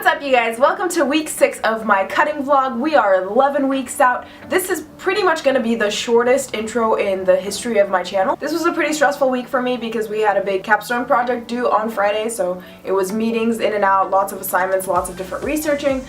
up, you guys? Welcome to week 6 of my cutting vlog. We are 11 weeks out. This is pretty much going to be the shortest intro in the history of my channel. This was a pretty stressful week for me because we had a big capstone project due on Friday, so it was meetings in and out, lots of assignments, lots of different researching,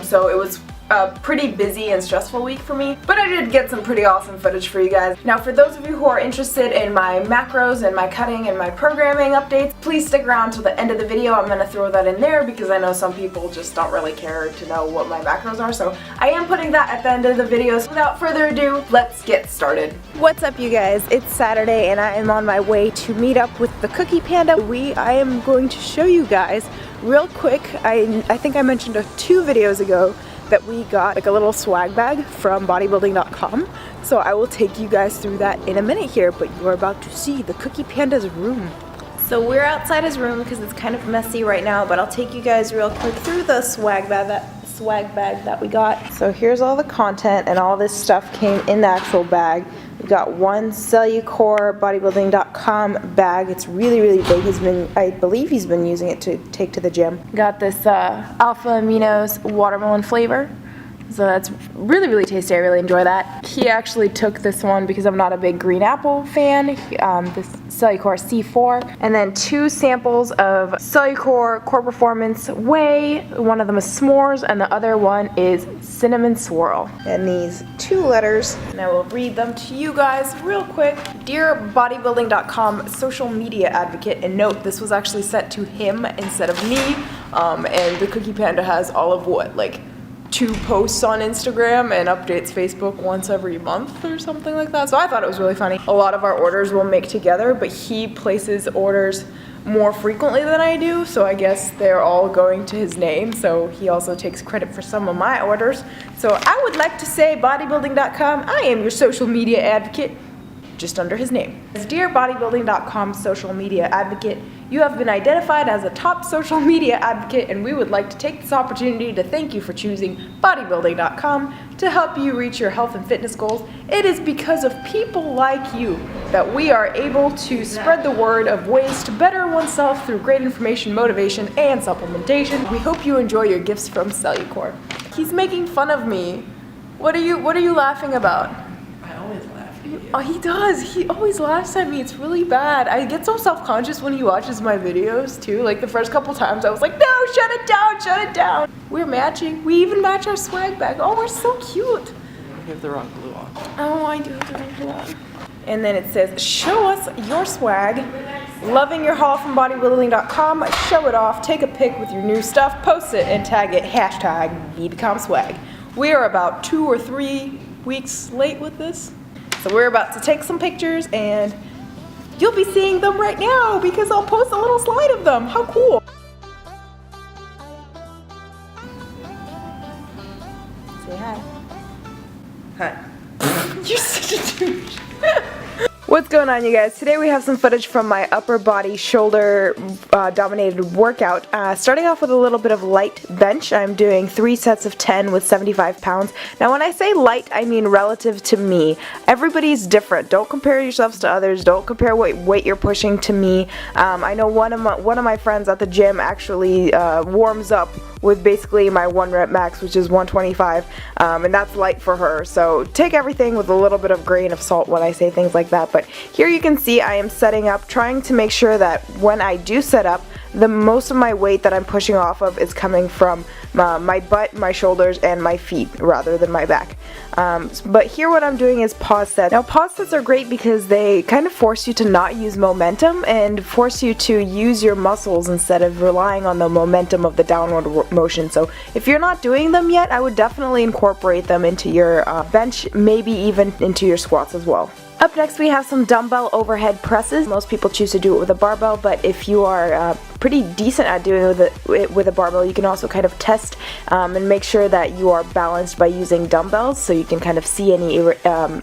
so it was a pretty busy and stressful week for me, but I did get some pretty awesome footage for you guys. Now, for those of you who are interested in my macros and my cutting and my programming updates, please stick around till the end of the video. I'm going to throw that in there because I know some people just don't really care to know what my macros are, so I am putting that at the end of the video. So without further ado, let's get started. What's up, you guys? It's Saturday and I am on my way to meet up with the Cookie Panda. I am going to show you guys real quick. I think I mentioned 2 videos ago that we got like a little swag bag from Bodybuildingcom. So I will take you guys through that in a minute here, but you're about to see the Cookie Panda's room. So we're outside his room because it's kind of messy right now, but I'll take you guys real quick through the swag bag that we got. So here's all the content, and all this stuff came in the actual bag. We got one Cellucor Bodybuilding.com bag. It's really, really big. I believe he's been using it to take to the gym. Got this Alpha Aminos watermelon flavor. So that's really, really tasty. I really enjoy that. He actually took this one because I'm not a big green apple fan. This Cellucor C4. And then 2 samples of Cellucor Core Performance Whey. One of them is s'mores and the other one is cinnamon swirl. And these 2 letters, and I will read them to you guys real quick. Dear Bodybuilding.com social media advocate, and note this was actually sent to him instead of me. And the Cookie Panda has all of what, like 2 posts on Instagram and updates Facebook once every month or something like that. So I thought it was really funny. A lot of our orders we'll make together, but he places orders more frequently than I do, so I guess they're all going to his name, so he also takes credit for some of my orders. So I would like to say, Bodybuilding.com, I am your social media advocate, just under his name. Dear Bodybuilding.com social media advocate, you have been identified as a top social media advocate, and we would like to take this opportunity to thank you for choosing Bodybuilding.com to help you reach your health and fitness goals. It is because of people like you that we are able to spread the word of ways to better oneself through great information, motivation, and supplementation. We hope you enjoy your gifts from Cellucor. He's making fun of me. What are you laughing about? Oh, he does. He always laughs at me. It's really bad. I get so self-conscious when he watches my videos too. Like the first couple times I was like, no, shut it down, shut it down. We're matching. We even match our swag bag. Oh, we're so cute. You have the wrong blue on. Oh, I do have the wrong blue on. And then it says, show us your swag. Loving your haul from Bodybuilding.com. Show it off. Take a pic with your new stuff. Post it and tag it. #Dieting Swag. We are about 2 or 3 weeks late with this. So we're about to take some pictures and you'll be seeing them right now because I'll post a little slide of them. How cool. Say hi. Hi. You're such a douche. What's going on, you guys? Today we have some footage from my upper body shoulder dominated workout. Starting off with a little bit of light bench. I'm doing 3 sets of 10 with 75 pounds. Now when I say light, I mean relative to me. Everybody's different. Don't compare yourselves to others. Don't compare what weight you're pushing to me. I know one of my friends at the gym actually warms up with basically my 1 rep max, which is 125, and that's light for her. So take everything with a little bit of grain of salt when I say things like that. But here you can see I am setting up, trying to make sure that when I do set up, the most of my weight that I'm pushing off of is coming from my butt, my shoulders, and my feet rather than my back. But here what I'm doing is pause sets. Now pause sets are great because they kind of force you to not use momentum and force you to use your muscles instead of relying on the momentum of the downward motion. So if you're not doing them yet, I would definitely incorporate them into your bench, maybe even into your squats as well. Up next we have some dumbbell overhead presses. Most people choose to do it with a barbell, but if you are pretty decent at doing it with a barbell, you can also kind of test and make sure that you are balanced by using dumbbells, so you can kind of see any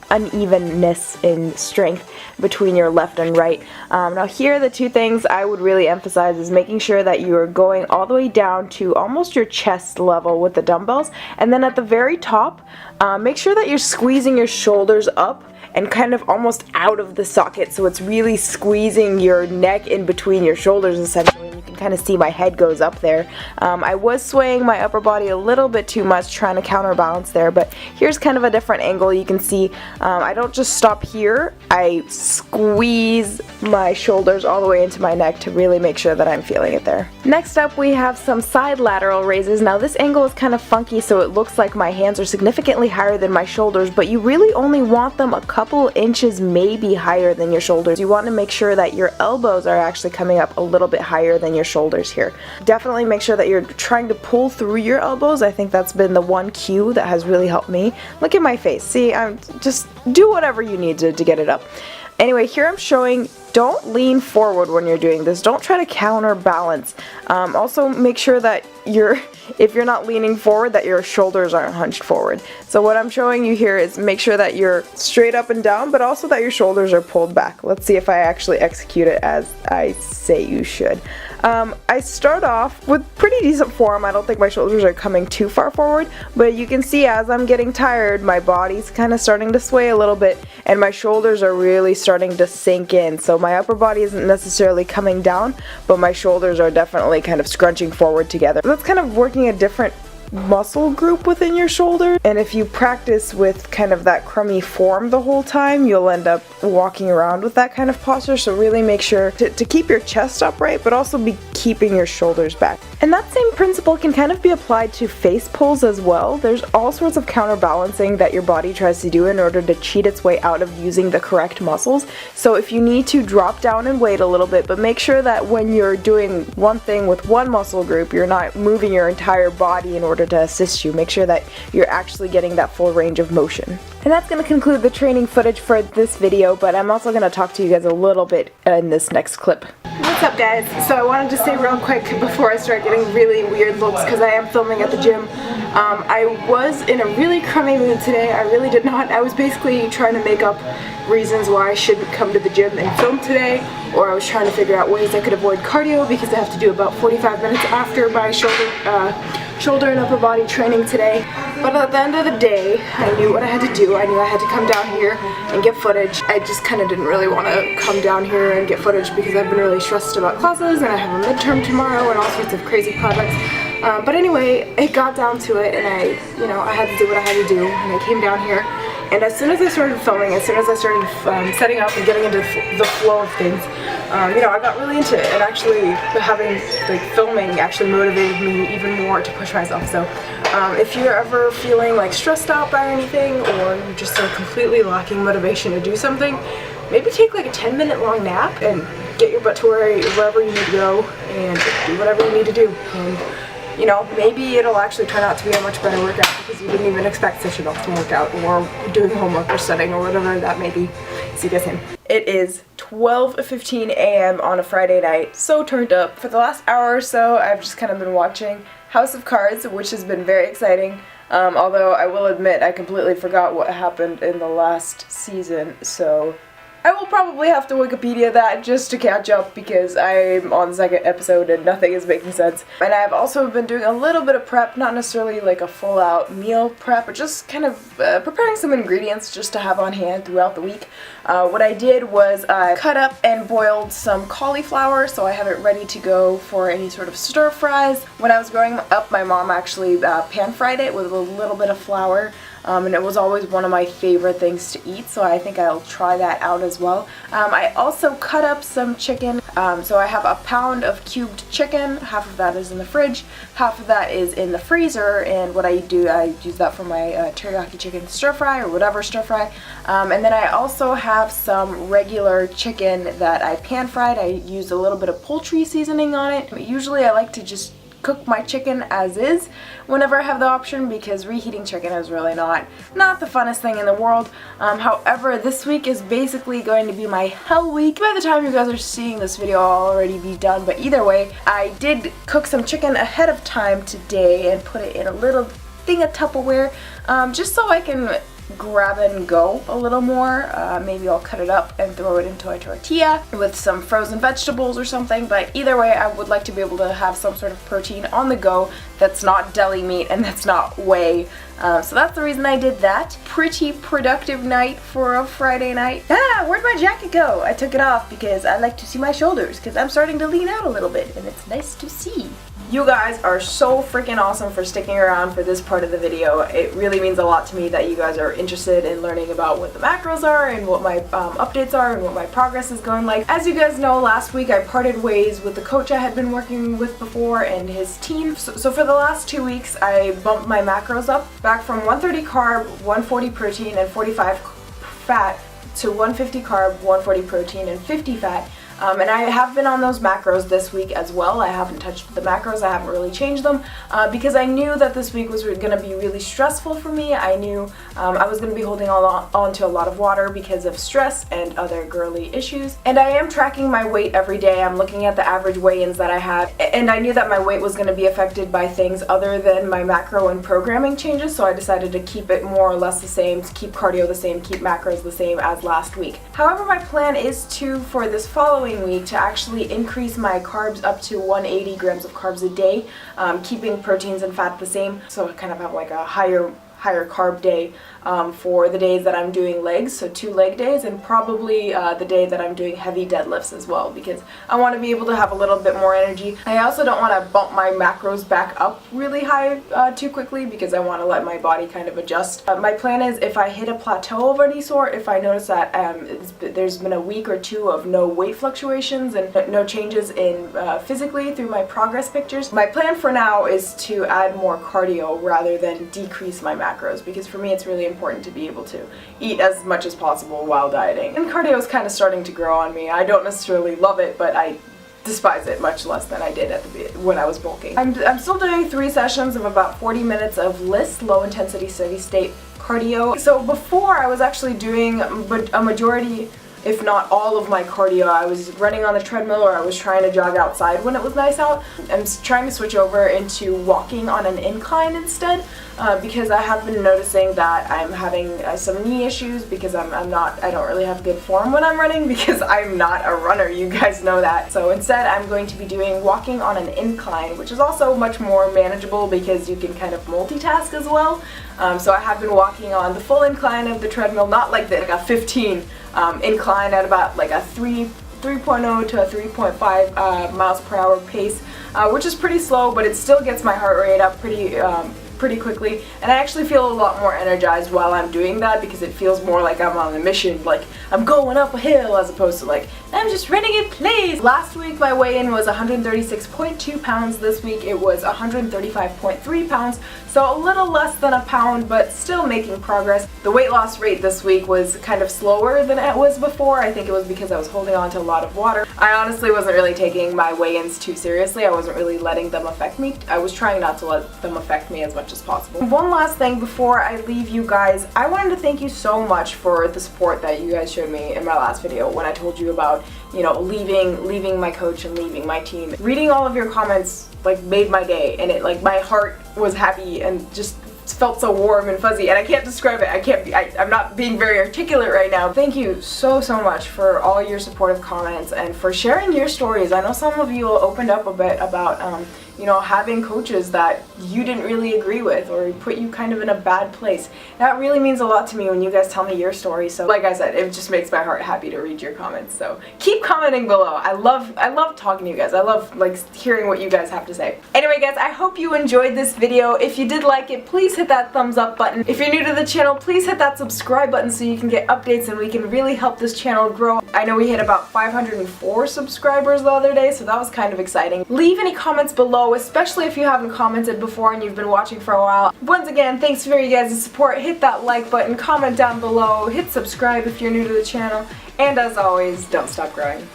unevenness in strength between your left and right. Now here, the 2 things I would really emphasize is making sure that you are going all the way down to almost your chest level with the dumbbells, and then at the very top, make sure that you're squeezing your shoulders up and kind of almost out of the socket, so it's really squeezing your neck in between your shoulders essentially. And you can can kind of see my head goes up there. I was swaying my upper body a little bit too much, trying to counterbalance there, but here's kind of a different angle. You can see I don't just stop here, I squeeze my shoulders all the way into my neck to really make sure that I'm feeling it there. Next up, we have some side lateral raises. Now this angle is kind of funky, so it looks like my hands are significantly higher than my shoulders, but you really only want them a couple inches maybe higher than your shoulders. You want to make sure that your elbows are actually coming up a little bit higher than your shoulders here. Definitely make sure that you're trying to pull through your elbows. I think that's been the one cue that has really helped me. Look at my face. See, I'm just do whatever you need to get it up. Anyway, here I'm showing, don't lean forward when you're doing this. Don't try to counterbalance. Also make sure that if you're not leaning forward, that your shoulders aren't hunched forward. So what I'm showing you here is make sure that you're straight up and down, but also that your shoulders are pulled back. Let's see if I actually execute it as I say you should. I start off with pretty decent form. I don't think my shoulders are coming too far forward, but you can see as I'm getting tired, my body's kind of starting to sway a little bit, and my shoulders are really starting to sink in. So my upper body isn't necessarily coming down, but my shoulders are definitely kind of scrunching forward together. That's kind of working a different muscle group within your shoulder, and if you practice with kind of that crummy form the whole time, you'll end up walking around with that kind of posture. So really make sure to keep your chest upright, but also be keeping your shoulders back. And that same principle can kind of be applied to face pulls as well. There's all sorts of counterbalancing that your body tries to do in order to cheat its way out of using the correct muscles. So if you need to, drop down and weight a little bit, but make sure that when you're doing one thing with one muscle group, you're not moving your entire body in order to assist you. Make sure that you're actually getting that full range of motion. And that's going to conclude the training footage for this video, but I'm also going to talk to you guys a little bit in this next clip. What's up, guys? So I wanted to say real quick before I start getting really weird looks, because I am filming at the gym. I was in a really crummy mood today. I really did not. I was basically trying to make up reasons why I shouldn't come to the gym and film today, or I was trying to figure out ways I could avoid cardio because I have to do about 45 minutes after my shoulder and upper body training today. But at the end of the day, I knew what I had to do. I knew I had to come down here and get footage. I just kind of didn't really want to come down here and get footage because I've been really stressed about classes and I have a midterm tomorrow and all sorts of crazy projects. But anyway, it got down to it, and I had to do what I had to do, and I came down here. And as soon as I started filming, as soon as I started setting up and getting into the flow of things, I got really into it, and actually having filming actually motivated me even more to push myself. So if you're ever feeling stressed out by anything, or you're just completely lacking motivation to do something, maybe take a 10-minute long nap and get your butt to wherever you need to go and do whatever you need to do. And maybe it'll actually turn out to be a much better workout because you didn't even expect such an awesome workout, or doing homework or studying or whatever that may be. See you guys soon. It is 12:15 a.m. on a Friday night, so turned up. For the last hour or so, I've just kind of been watching House of Cards, which has been very exciting. Although I will admit I completely forgot what happened in the last season, so I will probably have to Wikipedia that just to catch up because I'm on the second episode and nothing is making sense. And I've also been doing a little bit of prep, not necessarily a full-out meal prep, but just kind of preparing some ingredients just to have on hand throughout the week. What I did was I cut up and boiled some cauliflower, so I have it ready to go for any sort of stir fries. When I was growing up, my mom actually pan-fried it with a little bit of flour. And it was always one of my favorite things to eat, so I think I'll try that out as well. I also cut up some chicken, so I have a pound of cubed chicken. Half of that is in the fridge, half of that is in the freezer, and what I do, I use that for my teriyaki chicken stir fry or whatever stir fry. And then I also have some regular chicken that I pan fried. I used a little bit of poultry seasoning on it. Usually I like to just cook my chicken as is whenever I have the option, because reheating chicken is really not the funnest thing in the world. However, this week is basically going to be my hell week. By the time you guys are seeing this video, I'll already be done, but either way, I did cook some chicken ahead of time today and put it in a little thing of Tupperware, just so I can grab and go a little more. Maybe I'll cut it up and throw it into a tortilla with some frozen vegetables or something, but either way I would like to be able to have some sort of protein on the go that's not deli meat and that's not whey. So that's the reason I did that. Pretty productive night for a Friday night. Where'd my jacket go? I took it off because I like to see my shoulders because I'm starting to lean out a little bit and it's nice to see. You guys are so freaking awesome for sticking around for this part of the video. It really means a lot to me that you guys are interested in learning about what the macros are and what my updates are and what my progress is going like. As you guys know, last week I parted ways with the coach I had been working with before and his team. So for the last 2 weeks I bumped my macros up back from 130 carb, 140 protein, and 45 fat to 150 carb, 140 protein, and 50 fat. And I have been on those macros this week as well. I haven't touched the macros, I haven't really changed them because I knew that this week was going to be really stressful for me. I knew I was going to be holding on to a lot of water because of stress and other girly issues. And I am tracking my weight every day. I'm looking at the average weigh-ins that I have, and I knew that my weight was going to be affected by things other than my macro and programming changes, so I decided to keep it more or less the same, to keep cardio the same, keep macros the same as last week. However, my plan is for this following week to actually increase my carbs up to 180 grams of carbs a day, keeping proteins and fat the same, so I kind of have like a higher carb day for the days that I'm doing legs, so 2 leg days, and probably the day that I'm doing heavy deadlifts as well, because I want to be able to have a little bit more energy. I also don't want to bump my macros back up really high too quickly because I want to let my body kind of adjust. My plan is if I hit a plateau of any sort, if I notice that there's been a week or 2 of no weight fluctuations and no changes in physically through my progress pictures, my plan for now is to add more cardio rather than decrease my macros, because for me it's really important to be able to eat as much as possible while dieting. And cardio is kind of starting to grow on me. I don't necessarily love it, but I despise it much less than I did when I was bulking. I'm still doing 3 sessions of about 40 minutes of LIST, low intensity steady state cardio. So before I was actually doing a majority, if not all of my cardio, I was running on the treadmill or I was trying to jog outside when it was nice out. I'm trying to switch over into walking on an incline instead because I have been noticing that I'm having some knee issues because I don't really have good form when I'm running because I'm not a runner, you guys know that. So instead I'm going to be doing walking on an incline, which is also much more manageable because you can kind of multitask as well. So I have been walking on the full incline of the treadmill, not like a 15 incline at about like a 3.0 to a 3.5 miles per hour pace, which is pretty slow, but it still gets my heart rate up pretty quickly, and I actually feel a lot more energized while I'm doing that because it feels more like I'm on a mission, like I'm going up a hill as opposed to like I'm just running in place. Last week my weigh-in was 136.2 pounds. This week it was 135.3 pounds, so a little less than a pound, but still making progress. The weight loss rate this week was kind of slower than it was before. I think it was because I was holding on to a lot of water. I honestly wasn't really taking my weigh-ins too seriously. I wasn't really letting them affect me. I was trying not to let them affect me as much as possible. One last thing before I leave you guys, I wanted to thank you so much for the support that you guys showed me in my last video when I told you about, you know, leaving my coach and leaving my team. Reading all of your comments like made my day, and it like my heart was happy and just felt so warm and fuzzy, and I can't describe it. I'm not being very articulate right now. Thank you so much for all your supportive comments and for sharing your stories. I know some of you opened up a bit about you know, having coaches that you didn't really agree with or put you kind of in a bad place. That really means a lot to me when you guys tell me your story. So like I said, it just makes my heart happy to read your comments. So keep commenting below. I love talking to you guys. I love like hearing what you guys have to say. Anyway guys, I hope you enjoyed this video. If you did like it, please hit that thumbs up button. If you're new to the channel, please hit that subscribe button so you can get updates and we can really help this channel grow. I know we hit about 504 subscribers the other day, so that was kind of exciting. Leave any comments below, especially if you haven't commented before and you've been watching for a while. Once again, thanks for your guys' support. Hit that like button, comment down below, hit subscribe if you're new to the channel, and as always, don't stop growing.